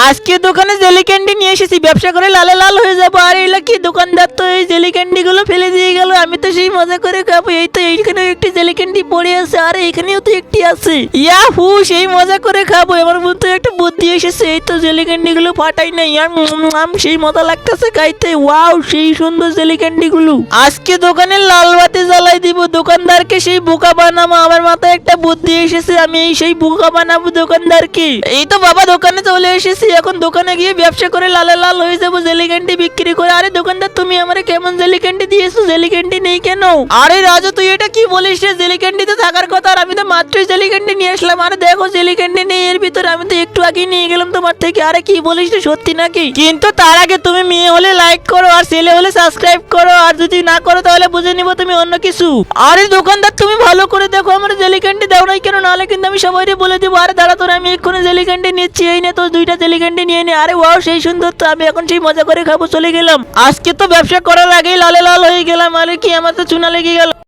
আজকে দোকানে jelly candy নিয়ে এসেছি, ব্যবসা করে লালে লাল হয়ে যাবো। আর এগুলো কি দোকানদার তো এই জেলি ক্যান্ডি গুলো ফেলে দিয়ে গেল, আমি তো সেই মজা করে খাবো। এই তো এইখানে একটি জেলি ক্যান্ডি পড়ে আছে, আর এখানেও তো একটি আছে। ইয়াহু, সেই মজা করে খাবো। আমার মধ্যে একটা বুদ্ধি এসেছে, এই তো জেলি ক্যান্ডি গুলো ফাটাই নাই, আর সেই মজা লাগতেছে খাইতে। ওয়াও, সেই সুন্দর জেলি ক্যান্ডি গুলো। আজকে দোকানে লাল বাতি জ্বালাই দিব, দোকানদারকে সেই বোকা বানাবো। আমার মাথায় একটা বুদ্ধি এসেছে, আমি এই সেই বোকা বানাবো দোকানদারকে। এই তো বাবা দোকানে চলে এসেছি, এখন দোকানে গিয়ে ব্যবসা করে লালে লাল হয়ে যাবো, জেলি ক্যান্ডি বিক্রি করে। আরে দোকানদার, তুমি আমারে কেমন জেলি ক্যান্ডি দিয়েছো? জেলি ক্যান্ডি নেই কেন? আরে রাজু, তুই এটা কি বলিস রে? জেলি ক্যান্ডি তো থাকার কথা, আর আমি তো মাত্রই জেলি ক্যান্ডি নিয়ে আসলাম। আরে দেখো, জেলি ক্যান্ডি নেই এর ভিতরে, আমি তো একটু আগে নিয়ে গেলাম তোমার থেকে। আরে কি বলিস রে, সত্যি নাকি? কিন্তু তার আগে তুমি মেয়ে হলে লাইক করো, আর ছেলে হলে সাবস্ক্রাইব করো, আর যদি না করো তাহলে বুঝে নিবো তুমি অন্য কিছু। আরে দোকানদার, তুমি ভালো করে দেখো, আমার জেলি ক্যান্ডি দাও নাই কেন? নাহলে কিন্তু আমি সবাইকে বলে দেবো। আরে দাঁড়া, তোর আমি এক্ষুনি জেলি ক্যান্ডি নিচ্ছি, এই নে তোর দুইটা জেলি ক্যান্ডি নিয়ে নে। আরে ওয়াও, সেই সুন্দর তো, আমি এখন সেই মজা করে খাবো, চলে গেলাম। আজকে তো ব্যবসা করার আগেই লালে লাল হয়ে গেলাম। আরে কি, আমার তো চুনা লেগে গেল।